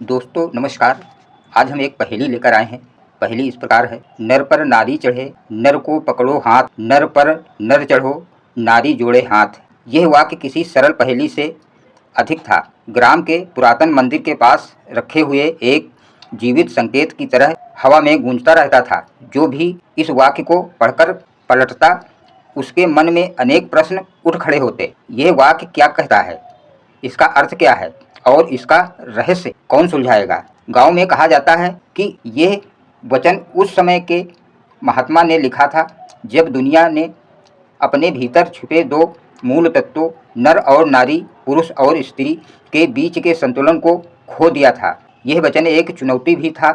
दोस्तों नमस्कार। आज हम एक पहेली लेकर आए हैं। पहेली इस प्रकार है। नर पर नारी चढ़े, नर को पकड़ो हाथ, नर पर नर चढ़ो, नारी जोड़े हाथ। यह वाक्य किसी सरल पहेली से अधिक था। ग्राम के पुरातन मंदिर के पास रखे हुए एक जीवित संकेत की तरह हवा में गूंजता रहता था। जो भी इस वाक्य को पढ़कर पलटता, उसके मन में अनेक प्रश्न उठ खड़े होते। यह वाक्य क्या कहता है, इसका अर्थ क्या है और इसका रहस्य कौन सुलझाएगा। गांव में कहा जाता है कि यह वचन उस समय के महात्मा ने लिखा था जब दुनिया ने अपने भीतर छिपे दो मूल तत्वों नर और नारी, पुरुष और स्त्री के बीच के संतुलन को खो दिया था। यह वचन एक चुनौती भी था।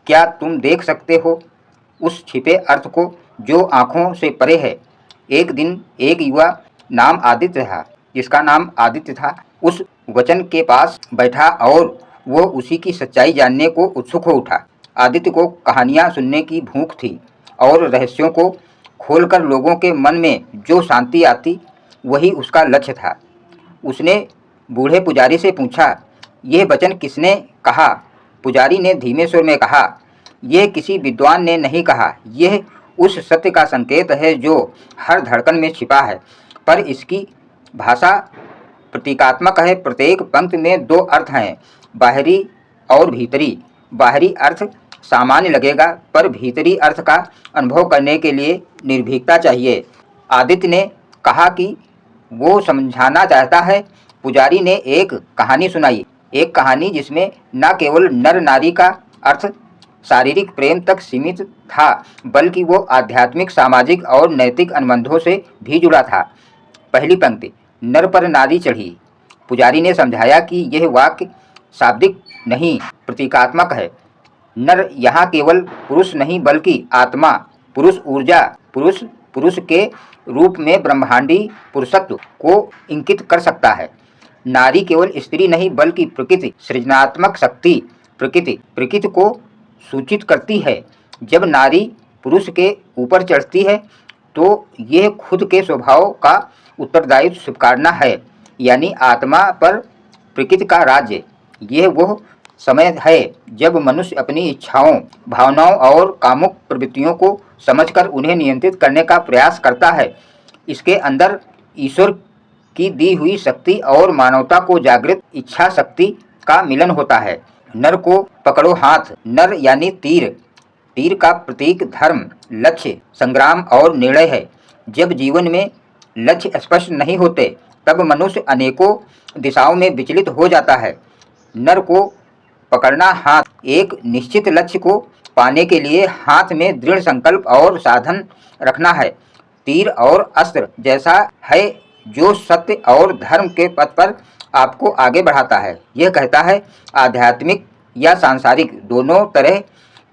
क्या तुम देख सकते हो उस छिपे अर्थ को जो आँखों से परे है। एक दिन एक युवा नाम आदित्य था, जिसका नाम आदित्य था, उस वचन के पास बैठा और वो उसी की सच्चाई जानने को उत्सुक हो उठा। आदित्य को कहानियाँ सुनने की भूख थी और रहस्यों को खोलकर लोगों के मन में जो शांति आती, वही उसका लक्ष्य था। उसने बूढ़े पुजारी से पूछा, यह वचन किसने कहा। पुजारी ने धीमे स्वर में कहा, यह किसी विद्वान ने नहीं कहा, यह उस सत्य का संकेत है जो हर धड़कन में छिपा है, पर इसकी भाषा प्रतीकात्मक है। प्रत्येक पंक्ति में दो अर्थ हैं, बाहरी और भीतरी। बाहरी अर्थ सामान्य लगेगा, पर भीतरी अर्थ का अनुभव करने के लिए निर्भीकता चाहिए। आदित्य ने कहा कि वो समझाना चाहता है। पुजारी ने एक कहानी सुनाई, एक कहानी जिसमें न केवल नर नारी का अर्थ शारीरिक प्रेम तक सीमित था, बल्कि वो आध्यात्मिक, सामाजिक और नैतिक अनुबंधों से भी जुड़ा था। पहली पंक्ति, नर पर नारी चढ़ी। पुजारी ने समझाया कि यह वाक्य शाब्दिक नहीं, प्रतीकात्मक है। नर यहाँ केवल पुरुष नहीं, बल्कि आत्मा, पुरुष ऊर्जा, पुरुष के रूप में ब्रह्मांडी पुरुषत्व को इंगित कर सकता है। नारी केवल स्त्री नहीं, बल्कि प्रकृति, सृजनात्मक शक्ति, प्रकृति को सूचित करती है। जब नारी पुरुष के ऊपर चढ़ती है तो यह खुद के स्वभाव का उत्तरदायित्व स्वीकारना है, यानी आत्मा पर प्रकृति का राज्य। यह वो समय है जब मनुष्य अपनी इच्छाओं, भावनाओं और कामुक प्रवृत्तियों को समझकर उन्हें नियंत्रित करने का प्रयास करता है। इसके अंदर ईश्वर की दी हुई शक्ति और मानवता को जागृत इच्छा शक्ति का मिलन होता है। नर को पकड़ो हाथ। नर यानी तीर का प्रतीक धर्म, लक्ष्य, संग्राम और निर्णय है। जब जीवन में लक्ष्य स्पष्ट नहीं होते, तब मनुष्य अनेकों दिशाओं में विचलित हो जाता है। नर को पकड़ना हाथ, एक निश्चित लक्ष्य को पाने के लिए हाथ में दृढ़ संकल्प और साधन रखना है। तीर और अस्त्र जैसा है जो सत्य और धर्म के पथ पर आपको आगे बढ़ाता है। यह कहता है आध्यात्मिक या सांसारिक दोनों तरह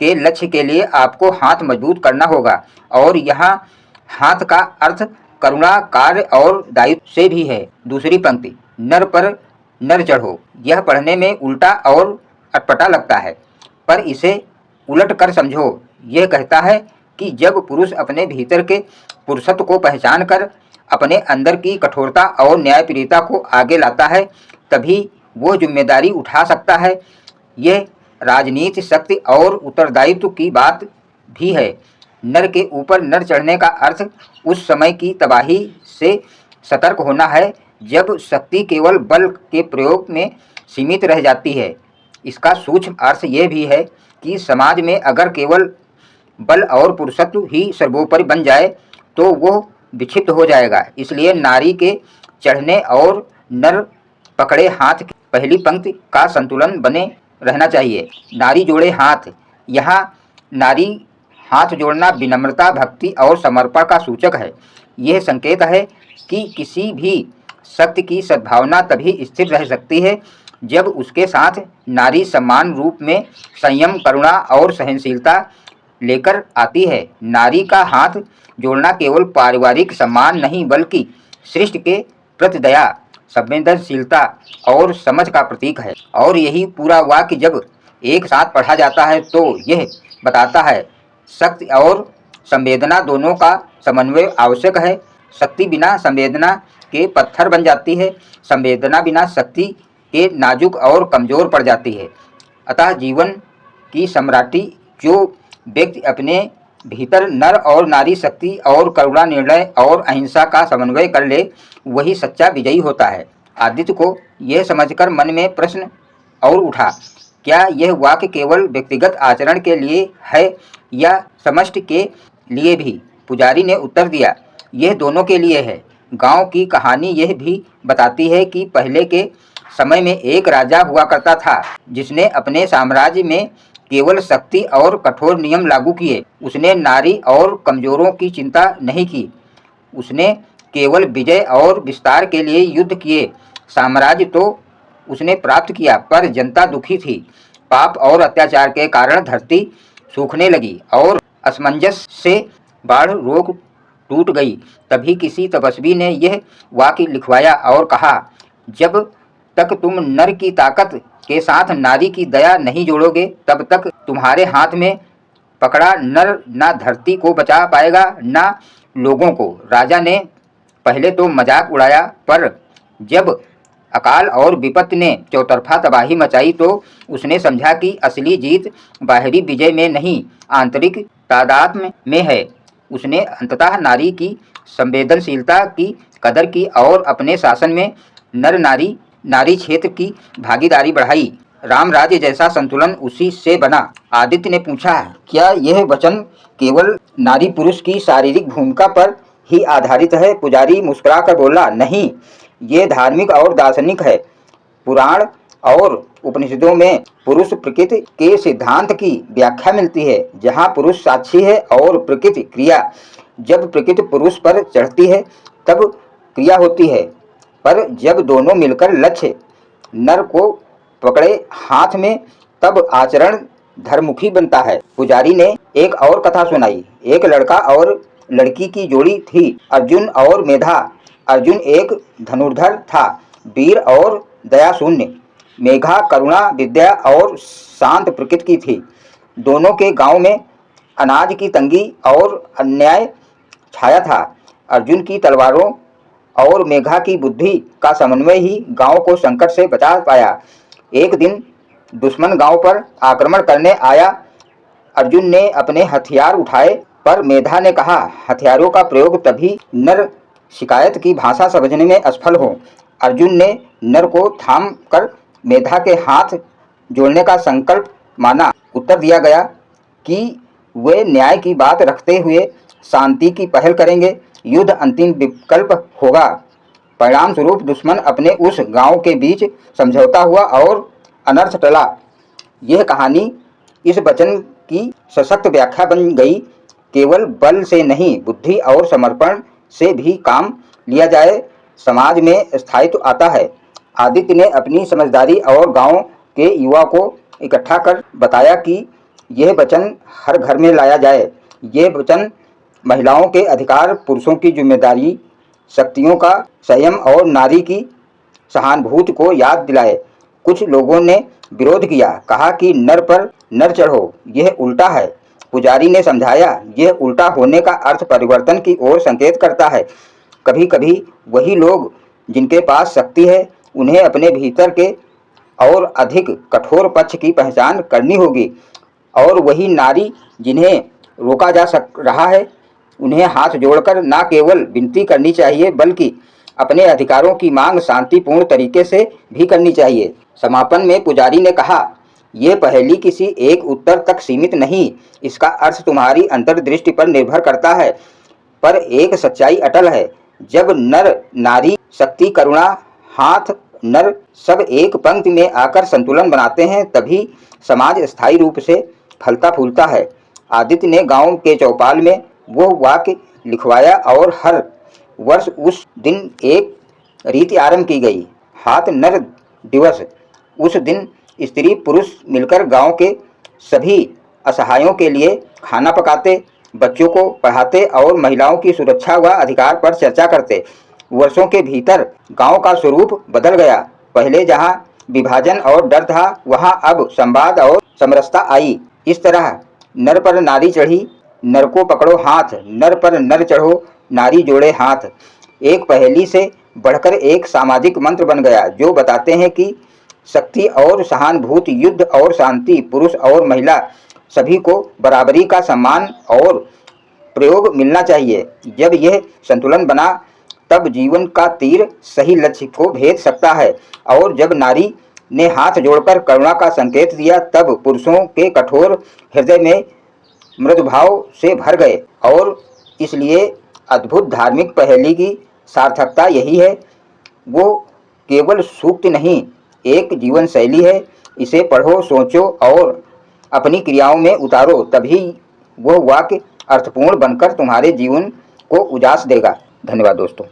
के लक्ष्य के लिए आपको हाथ मजबूत करना होगा। और यहाँ हाथ का अर्थ करुणा, कार्य और दायित्व से भी है। दूसरी पंक्ति, नर पर नर चढ़ो। यह पढ़ने में उल्टा और अटपटा लगता है, पर इसे उलट कर समझो। यह कहता है कि जब पुरुष अपने भीतर के पुरुषत्व को पहचान कर अपने अंदर की कठोरता और न्यायप्रियता को आगे लाता है, तभी वो जिम्मेदारी उठा सकता है। यह राजनीति, शक्ति और उत्तरदायित्व की बात भी है। नर के ऊपर नर चढ़ने का अर्थ उस समय की तबाही से सतर्क होना है जब शक्ति केवल बल के प्रयोग में सीमित रह जाती है। इसका सूक्ष्म अर्थ यह भी है कि समाज में अगर केवल बल और पुरुषत्व ही सर्वोपरि बन जाए तो वो विक्षिप्त हो जाएगा। इसलिए नारी के चढ़ने और नर पकड़े हाथ की पहली पंक्ति का संतुलन बने रहना चाहिए। नारी जोड़े हाथ। यहाँ नारी हाथ जोड़ना विनम्रता, भक्ति और समर्पण का सूचक है। यह संकेत है कि किसी भी शक्ति की सद्भावना तभी स्थिर रह सकती है जब उसके साथ नारी समान रूप में संयम, करुणा और सहनशीलता लेकर आती है। नारी का हाथ जोड़ना केवल पारिवारिक सम्मान नहीं, बल्कि सृष्टि के प्रति दया, संवेदनशीलता और समझ का प्रतीक है। और यही पूरा वाक्य जब एक साथ पढ़ा जाता है तो यह बताता है शक्ति और संवेदना दोनों का समन्वय आवश्यक है। शक्ति बिना संवेदना के पत्थर बन जाती है, संवेदना बिना शक्ति के नाजुक और कमज़ोर पड़ जाती है। अतः जीवन की सम्राटी जो व्यक्ति अपने भीतर नर और नारी शक्ति और करुणा, निर्णय और अहिंसा का समन्वय कर ले, वही सच्चा विजयी होता है। आदित्य को यह समझकर मन में प्रश्न और उठा, क्या यह वाक्य केवल व्यक्तिगत आचरण के लिए है या समष्टि के लिए भी? पुजारी ने उत्तर दिया, यह दोनों के लिए है। गांव की कहानी यह भी बताती है कि पहले के समय में एक राजा हुआ करता था जिसने अपने साम्राज्य में केवल शक्ति और कठोर नियम लागू किए। उसने नारी और कमजोरों की चिंता नहीं की। उसने केवल विजय और विस्तार के लिए युद्ध किए। साम्राज्य तो उसने प्राप्त किया, पर जनता दुखी थी। पाप और अत्याचार के कारण धरती सूखने लगी और असमंजस से बाढ़ रोक टूट गई। तभी किसी तपस्वी ने यह वाक्य लिखवाया और कहा, जब तक तुम नर की ताकत के साथ नारी की दया नहीं जोड़ोगे, तब तक तुम्हारे हाथ में पकड़ा नर ना धरती को बचा पाएगा ना लोगों को। राजा ने पहले तो मजाक उड़ाया, पर जब अकाल और विपत्ति ने चौतरफा तबाही मचाई तो उसने समझा कि असली जीत बाहरी विजय में नहीं, आंतरिक तादात्म्य में है। उसने अंततः नारी की संवेदनशीलता की कदर की और अपने शासन में नर नारी क्षेत्र की भागीदारी बढ़ाई। राम राज्य जैसा संतुलन उसी से बना। आदित्य ने पूछा, क्या यह वचन केवल नारी पुरुष की शारीरिक भूमिका पर ही आधारित है? पुजारी मुस्कुराकर बोला, नहीं, ये धार्मिक और दार्शनिक है। पुराण और उपनिषदों में पुरुष प्रकृति के सिद्धांत की व्याख्या मिलती है, जहाँ पुरुष साक्षी है और प्रकृति क्रिया। जब प्रकृति पुरुष पर चढ़ती है तब क्रिया होती है, पर जब दोनों मिलकर लक्ष्य नर को पकड़े हाथ में तब आचरण धर्ममुखी बनता है। पुजारी ने एक और कथा सुनाई। एक लड़का और लड़की की जोड़ी थी, अर्जुन और मेधा। अर्जुन एक धनुर्धर था, वीर और दया शून्य। मेघा करुणा, विद्या और शांत प्रकृति की थी। दोनों के गांव में अनाज की तंगी और अन्याय छाया था। अर्जुन की तलवारों और मेघा की बुद्धि का समन्वय ही गांव को संकट से बचा पाया। एक दिन दुश्मन गांव पर आक्रमण करने आया। अर्जुन ने अपने हथियार उठाए, पर मेधा ने कहा, हथियारों का प्रयोग तभी नर शिकायत की भाषा समझने में असफल हो। अर्जुन ने नर को थाम कर मेधा के हाथ जोड़ने का संकल्प माना। उत्तर दिया गया कि वे न्याय की बात रखते हुए शांति की पहल करेंगे। युद्ध अंतिम विकल्प होगा। परिणाम स्वरूप दुश्मन अपने उस गांव के बीच समझौता हुआ और अनर्थ टला। यह कहानी इस वचन की सशक्त व्याख्या बन गई। केवल बल से नहीं, बुद्धि और समर्पण से भी काम लिया जाए, समाज में स्थायित्व आता है। आदित्य ने अपनी समझदारी और गांव के युवा को इकट्ठा कर बताया कि यह वचन हर घर में लाया जाए। ये वचन महिलाओं के अधिकार, पुरुषों की जिम्मेदारी, शक्तियों का संयम और नारी की सहानुभूति को याद दिलाए। कुछ लोगों ने विरोध किया, कहा कि नर पर नर चढ़ो, यह उल्टा है। पुजारी ने समझाया, यह उल्टा होने का अर्थ परिवर्तन की ओर संकेत करता है। कभी कभी वही लोग जिनके पास शक्ति है, उन्हें अपने भीतर के और अधिक कठोर पक्ष की पहचान करनी होगी, और वही नारी जिन्हें रोका जा रहा है, उन्हें हाथ जोड़कर न केवल विनती करनी चाहिए, बल्कि अपने अधिकारों की मांग शांतिपूर्ण तरीके से भी करनी चाहिए। समापन में पुजारी ने कहा, ये पहेली किसी एक उत्तर तक सीमित नहीं, इसका अर्थ तुम्हारी अंतर्दृष्टि पर निर्भर करता है। पर एक सच्चाई अटल है, जब नर नारी शक्ति करुणा हाथ नर सब एक पंक्ति में आकर संतुलन बनाते हैं, तभी समाज स्थायी रूप से फलता फूलता है। आदित्य ने गांव के चौपाल में वो वाक्य लिखवाया और हर वर्ष उस दिन एक रीति आरंभ की गई, हाथ नर दिवस। उस दिन स्त्री पुरुष मिलकर गांव के सभी असहायों के लिए खाना पकाते, बच्चों को पढ़ाते और महिलाओं की सुरक्षा व अधिकार पर चर्चा करते। वर्षों के भीतर गांव का स्वरूप बदल गया। पहले जहां विभाजन और डर था, वहां अब संवाद और समरसता आई। इस तरह नर पर नारी चढ़ी, नर को पकड़ो हाथ, नर पर नर चढ़ो, नारी जोड़े हाथ, एक पहेली से बढ़कर एक सामाजिक मंत्र बन गया, जो बताते हैं कि शक्ति और सहानुभूति, युद्ध और शांति, पुरुष और महिला सभी को बराबरी का सम्मान और प्रयोग मिलना चाहिए। जब यह संतुलन बना तब जीवन का तीर सही लक्ष्य को भेद सकता है। और जब नारी ने हाथ जोड़कर करुणा का संकेत दिया तब पुरुषों के कठोर हृदय में मृदुभाव से भर गए। और इसलिए अद्भुत धार्मिक पहेली की सार्थकता यही है, वो केवल सूक्त नहीं, एक जीवन शैली है। इसे पढ़ो, सोचो और अपनी क्रियाओं में उतारो, तभी वह वाक्य अर्थपूर्ण बनकर तुम्हारे जीवन को उजास देगा। धन्यवाद दोस्तों।